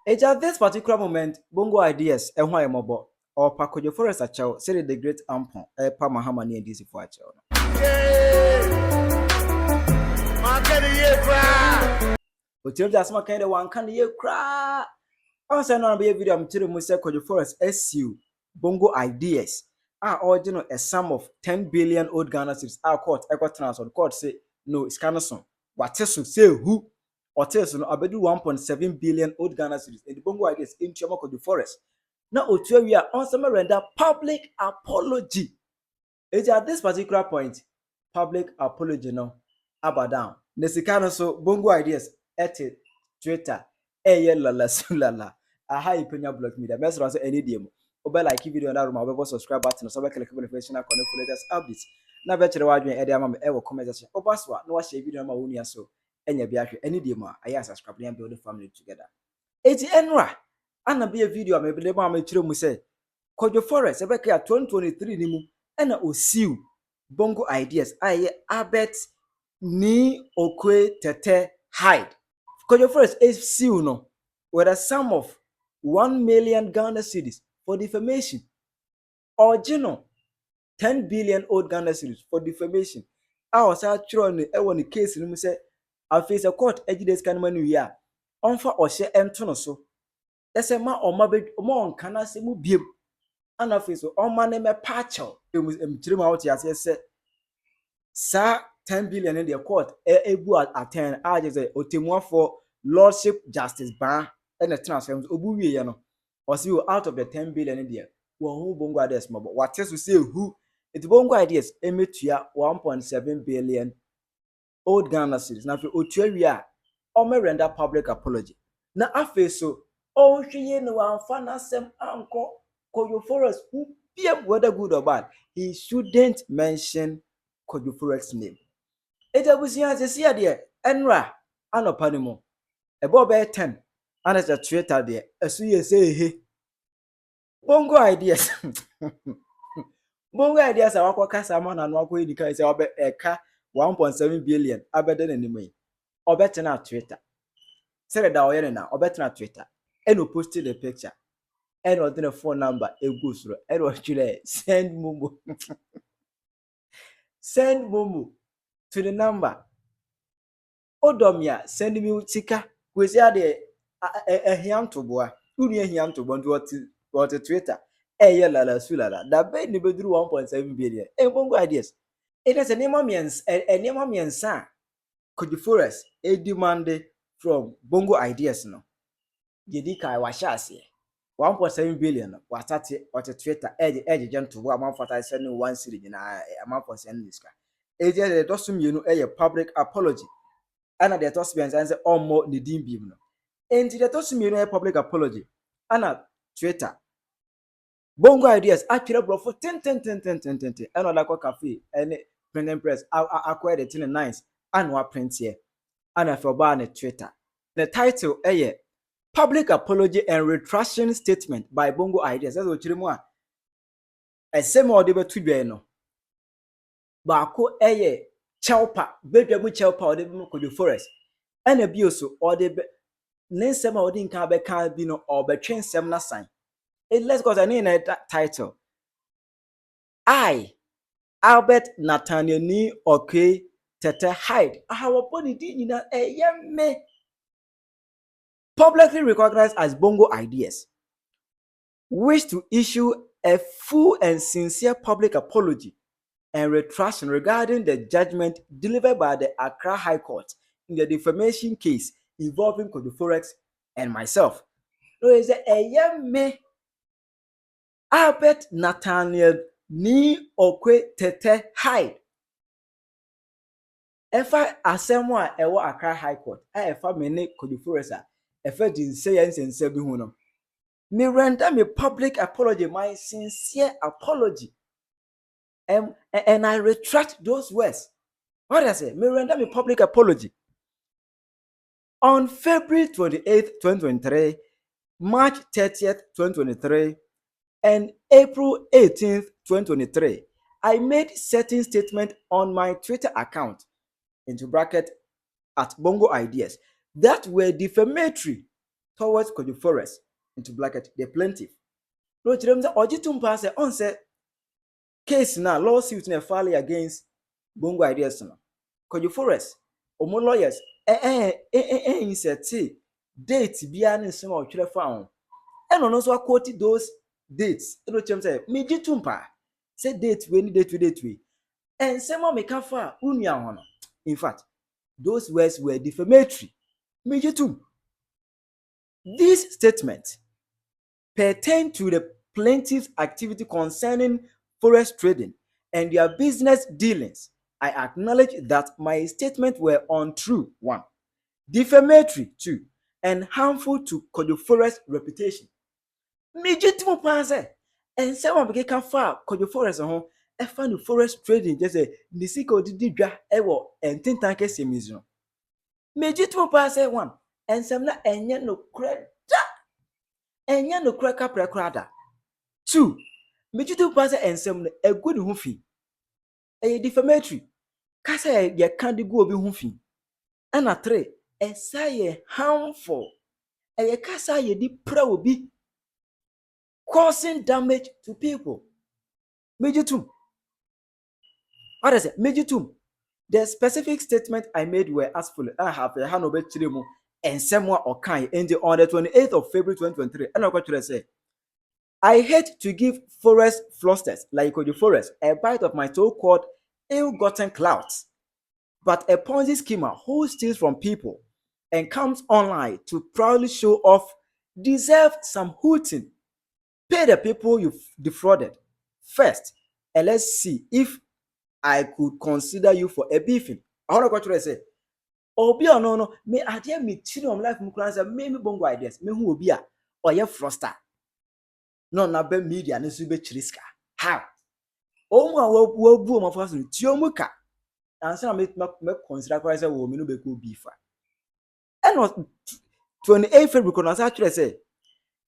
It's at this particular moment, Bongo Ideas, and why mobo, or Kojo Forex a chow, said the great ampon, a Pamahamani and DC for a chow. But you just my kind of one can you cry? I was not be a video. I'm telling you, Kojo Forex SU Bongo Ideas are original a sum of 10 billion old Ghana cedis. Our court, equal transfer, court say no, it's Canason. What else say who? Or tells no, I do 1.7 billion old Ghana cedis. And the Bongo Ideas in Chama Kojo Forex. Now, we are on some render public apology. It's at this particular point, public apology no, about down. Nesikano so Bongo Ideas at Twitter. Lala sulala. Aha Penyah block media. Best answer any DM. Obe like video na room, obe subscribe button, so be click the notification icon for latest updates. Na be chere wadwen e dey am e wo comment section. Oba so na wa share video ma woni aso. Enya bi ahwe any DM a aye subscribe and build the family together. Eti enra ana be a video am be dey ma chere mu say Kojo Forex ebe ka 2023 ni mu ena osiu Bongo Ideas aye abet ni okwe tete hide. Kojo Forex is still no with a sum of 1 million Ghana cedis for defamation. Original 10 billion old Ghana cedis for defamation. I was actually on the case in say I face a court ejides kan manu ya. Onfa ohye ento no so. Ese ma oma be oma nkana se mu biem. Ana face so oma ne me pacho. Emtire ma wote ase se sa 10 billion in the court ebu attend I just say otemwa for lordship justice ban and the transfers obu wie no or see out of the 10 billion in there who Bongo Ideas mobo what to say who it Bongo Ideas emetua 1.7 billion old Ghana cedis na fe otua wi a o me render public apology na afa so o hweye no amfa na sem anko Kojo Forex who whether good or bad he shouldn't mention Kojo Forex name. Eta busia se sia de enra anopa ne mo ebo be 10 and as a Twitter there asu ye say he Bongo Ideas Bongo Ideas awakwa kasa ma na no akwa edika say obe eka 1.7 billion abede na nimu obete na Twitter say da oyere na obete na Twitter and o posted the picture and o the phone number egu suro and o chire send momo send momo to the number Odomia send me tika kwesi ade ehiam to boa uni ehiam to bo what Twitter lala sulala da be ni beduru 1.7 billion Bongo Ideas it is a name miensa Kojo Forex demand from Bongo Ideas no yedi kai wa shase 1.7 billion no watati what Twitter to bo amfata send one series na amfata send this ka the dosum yenu public apology ana the toss and say more ni dim bim no enti the toss me public apology ana Twitter Bongo Ideas actually bro for 10 ana la kwa cafe and print press acquire the 9 and wa print here ana for ba na Twitter the title public apology and retraction statement by Bongo Ideas that's what chire mu a esem o de betu dwe no ba ko Chelpa, baby, mu Chelpa, or the Kojo Forex, and a bioso, or the Nensema or Dinka Bekan Bino or Between Semna sign. Let's go to that title. I, Albert Nathaniel Ni Okay Tete Hyde. Our body did in a young me publicly recognized as Bongo Ideas. Wish to issue a full and sincere public apology and retraction regarding the judgment delivered by the Accra High Court in the defamation case involving Kojo Forex and myself. So is a young me Albert Nathaniel Ni Okwe Tete Hyde. Efa asemwa ewo Accra High Court efa mene Kojo Forex efa din say and bi hu no. Me render me public apology, my sincere apology. And I retract those words. What I say? Me render me public apology. On February 28th, 2023, March 30th, 2023, and April 18th, 2023, I made certain statements on my Twitter account, into bracket, at Bongo Ideas, that were defamatory towards Kojo Forex into bracket the plaintiff. No chirem say ojitum pa say on say case na lawsuit na file against Bongo Ideas no. Kojo Forex omo lawyers insert date bia ne nsem otwere fa ho. Eno no so quote those dates. No chirem say mejitum pa say date we ni date we. And some make fa unia ho no. In fact, those words were defamatory. Mejitum. This statement pertain to the plaintiff's activity concerning forex trading and their business dealings. I acknowledge that my statements were untrue, 1, defamatory, 2, and harmful to Kojo Forex reputation. Mijitimo panse, and someone became far Kojo Forex ho, e fa no forex trading just say nisika odidi dwa e wo entintan kese mizu. Mijitimo panse 1, and some na enye no credit. Enya no kura kapra krada. 2, mejitu pase ensem no egu ne ho fi. Eye defamatory. Kasa ye kan de gu obi ho fi. Ana 3, esa ye harmful. Eye kasa ye di pra obi causing damage to people. Mejitu. What is it? Mejitu. The specific statement I made were as follows. I have a hand over chiremu ensem wa okan on the 28th of February 2023. And I got to say I hate to give forest flosters like Kojo Forex a bite of my so-called ill-gotten clouds, but a Ponzi schemer who steals from people and comes online to proudly show off deserves some hooting. Pay the people you've defrauded first, and let's see if I could consider you for a beefing. I want to say, Obi or no, me idea me children life mukranza me Bongo Ideas, me who obi a or ye froster. No na be media ne so be chiriska how omo a wo bu o mafa so ti omu ka ansa me consider kwai say wo me no be ko bifa and was 28 February kono actually say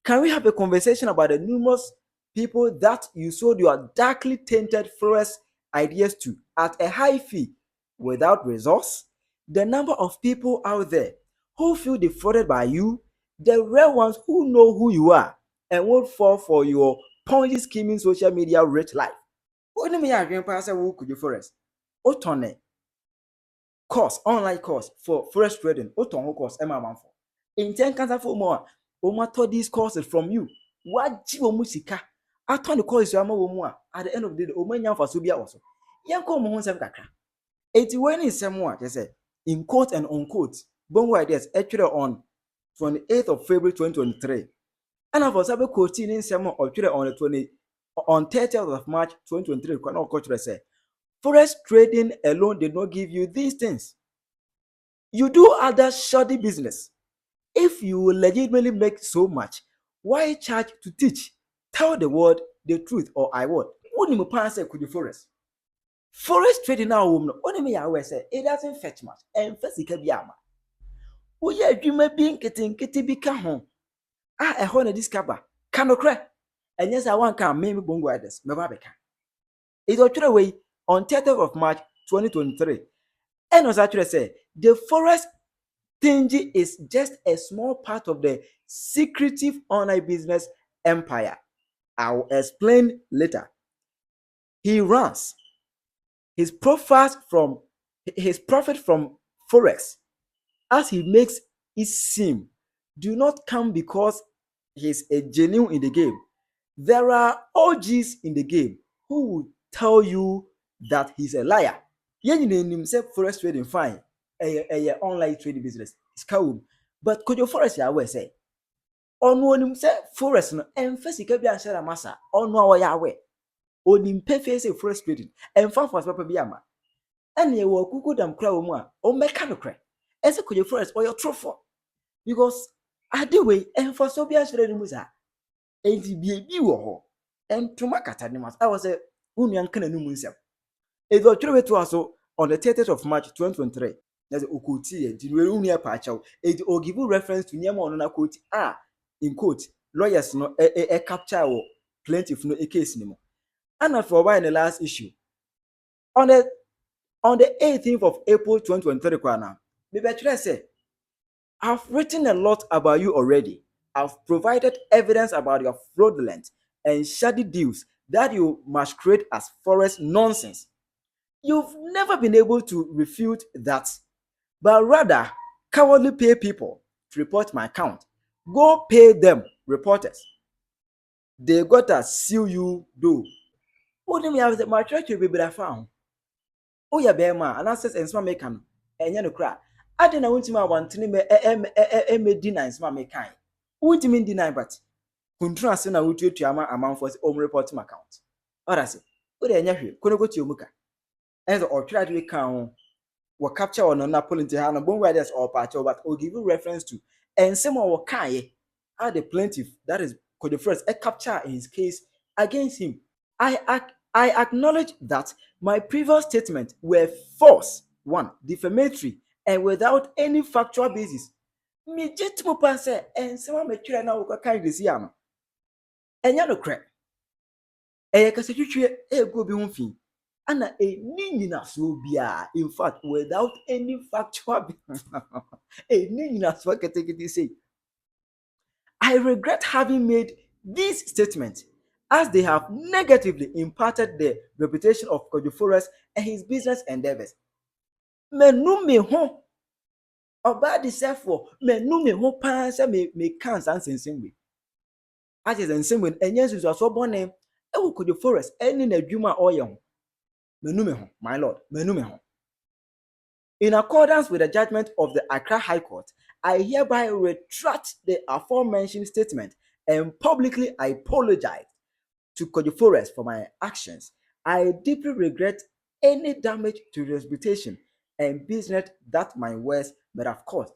can we have a conversation about the numerous people that you sold your darkly tainted forest ideas to at a high fee without resource? The number of people out there who feel defrauded by you, the rare ones who know who you are and won't fall for your Ponzi scheming social media rich life. What do you mean? Who could you forest? Otone course, online course for forest trading. Oton course, Emma Manfo. Intent cancer for more. Omato these courses from you. What Jibo Musika? I turn the course you are at the end of the day. Omanya for Subia also. Yanko Mohon Samkaka. 81 is somewhat, they say, in quote and unquote. Bongo Ideas actually on 28th of February 2023. And I was able to continue some on the 30th of March 2023. Say, forex trading alone did not give you these things. You do other shoddy business. If you will legitimately make so much, why charge to teach? Tell the world the truth, or I would. What do you mean, say, could you forex? Forex trading now, only me, I say, it doesn't fetch much. And first, it can be ama. Oh, yeah, you may be getting be home. A hone discover kanokre and yes I want can maybe Bongo Ideas me ba beka it was way on 30th of March 2023 and was actually say the forest stingy is just a small part of the secretive online business empire. I'll explain later. He runs his profit from forex as he makes it seem do not come because he's a genuine in the game. There are OGs in the game who will tell you that he's a liar. Yen himself forex trading fine, a online trading business. It's cool. But could your forex ya say? On himself forex no emphasis can be answered massa on our Yahweh. On him pay face forex trading and fan for papa biama. And ye will kuku dam crow more or mechanical. As a could your forex or your truthful. Because I do way and for so be answered musa. Enti bi wo ho entuma kata ne mas I was a unyan kana no munsem e do twere to aso on the 30th of March 2023 that's okoti e di we unia pa chaw e o give reference to nyama ono na quote in quote lawyers no capture wo plaintiff no case ni mo and for why in the last issue on the 18th of April 2023 kwa na me be twere say I've written a lot about you already. I've provided evidence about your fraudulent and shady deals that you masquerade as forex nonsense. You've never been able to refute that, but rather cowardly pay people to report my account. Go pay them, reporters. They gotta sue you, though. What do you have my church will be better found? Oh, yeah, bear man, and I says, and small make and you cry. I didn't want to my one to me deny and small make kind. What do you mean deny? But contrast na would you to amount for his own reporting account. What I say, what are you? Couldn't go to your muka. And or try to count or capture on a pull into hand Bongo Ideas or patch, but will give you reference to and some more kai are the plaintiff that is Kojo Forex a capture in his case against him. I acknowledge that my previous statements were false, one, defamatory, and without any factual basis. Me jitmo pa say and someone me try na wo kan this yam. Enya no crack. Ayɛka sɛ twitwie egu obi ho fi. Ana eni nyina so bia, in fact, without any factual eni nyina so ketekete say. I regret having made these statements as they have negatively impacted the reputation of Kojo Forex and his business endeavors. Menu me ho ọba de sẹfọ menu me ho paa sẹ me kan saa nsensɛm wei. Akyɛ sɛ nsɛm wei ɛnyɛ nsusuasoɔ bɔne ɛwɔ Kojo Forex ɛne n'adwuma a ɔyɛ ho. Menu me ho, my lord, menu me ho. In accordance with the judgment of the Accra High Court, I hereby retract the aforementioned statement and publicly apologize to Kojo Forex for my actions. I deeply regret any damage to his reputation and business that my words may have caused.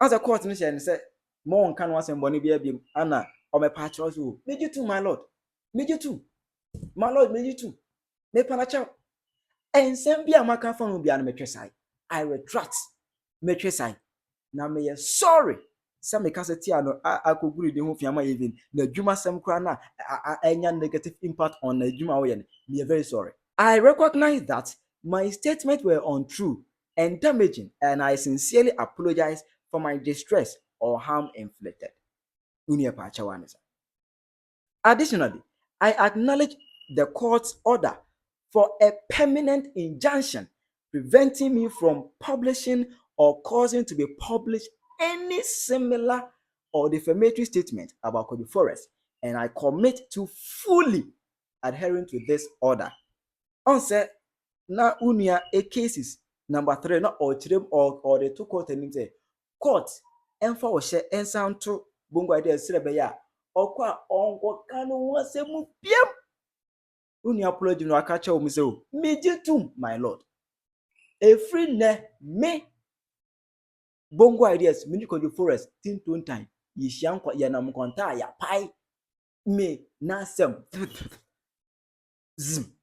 As a court mission said, more can was and Bonnie be Anna or my patch also. Made you too, my lord. Made you too. My lord, made you too. Me panacha. And send be a microphone will be an metresai. I retract metresai. Now me sorry. Some me kasa tia no I could agree the whole fiama even the Juma Sam Krana any negative impact on the Juma Oyen. Me very sorry. I recognize that my statements were untrue and damaging, and I sincerely apologize for my distress or harm inflicted. Additionally, I acknowledge the court's order for a permanent injunction preventing me from publishing or causing to be published any similar or defamatory statement about Kojo Forex, and I commit to fully adhering to this order. On say na unia a cases number 3 na ochirem or the two court and say court emfa wo hye ensan to Bongo Ideas srebe ya okwa onko kanu wasemu piem unia apology no aka cha o say o mejitum my lord every ne me Bongo Ideas mini Kojo Forex tin ton time yihia nkwa ya nam konta ya pai me na sem zim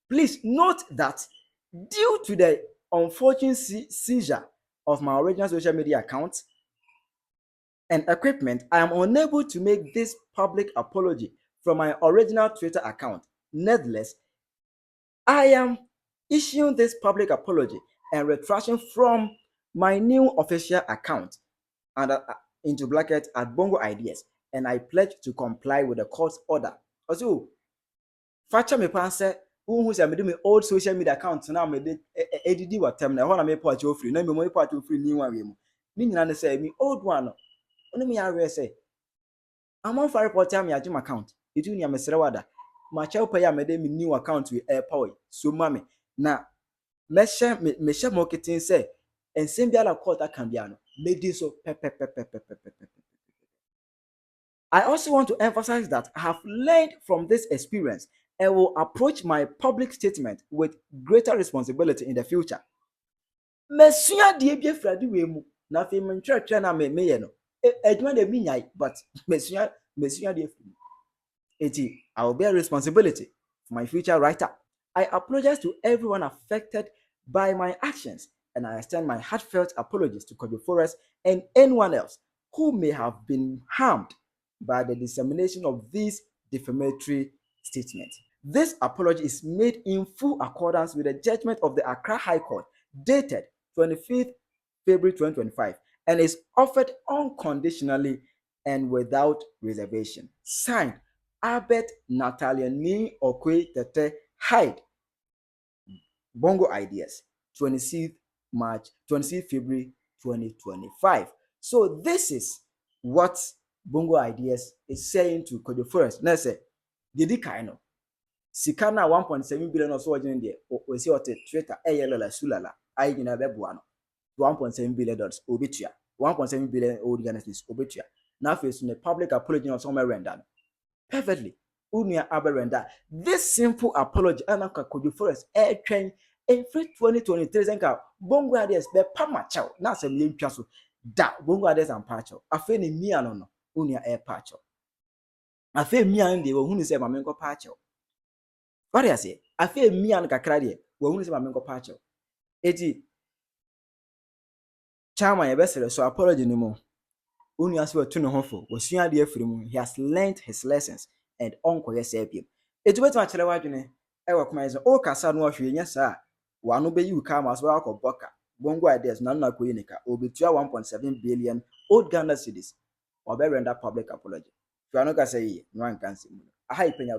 please note that due to the unfortunate seizure of my original social media account and equipment, I am unable to make this public apology from my original Twitter account. Nevertheless, I am issuing this public apology and retraction from my new official account and into bracket at Bongo Ideas, and I pledge to comply with the court's order. Also, facha me pan say who say me do me old social media account now me de edidi watem na ho na me part you free na me mo part you free ni wan we mu ni nyina ne say me old one no oni me ya say I'm on for report am ya jim account edu ni amesere wada ma cha pay ya me de me new account we power so mama na me share marketing say ensem bia la court aka bia no me di so I also want to emphasize that I have learned from this experience and will approach my public statement with greater responsibility in the future. Mesua die bia frade we mu na fe me ntwetwe na me ye no adwuma de mi nyai but mesua die frade. Eti I will bear responsibility for my future writer. I apologize to everyone affected by my actions, and I extend my heartfelt apologies to Kojo Forex and anyone else who may have been harmed by the dissemination of these defamatory statements. This apology is made in full accordance with the judgment of the Accra High Court dated 25th February 2025 and is offered unconditionally and without reservation. Signed, Albert Nataliani Okwe Tete Hyde, Bongo Ideas, 26th February 2025. So this is what Bongo Ideas is saying to Kojo Forex. Now say, did it kind of sika na 1.7 billion or so in there, or see what Twitter, Ayɛka Sulala, I in a web $1.7 billion obitua, 1.7 billion old Ghana's obitua. Now facing the public apology on somewhere rendered perfectly. Unia aberenda. This simple apology, Anaka Kojo Forex, air train in 2023 zenka Bongo Ideas be pamacho na se mi ntwa so da Bongo Ideas and pacho afa ni mia no unia air pacho afa mia no de wo hunu se ma menko pacho what I say afa mia no kakra de wo hunu se ma menko pacho eti chama ye besere so apology ni mo unia se watu ne hofo wo sua de afiri mu he has learned his lessons and onko ye se biem eti wetu akere wadwene e wo kuma ye o kasa no hwe nya sa wano be you come as well boka Bongo Ideas na na koyi nika obetua 1.7 billion old Ghana cedis or be render public apology. If you are not say no one can say. I Penyah.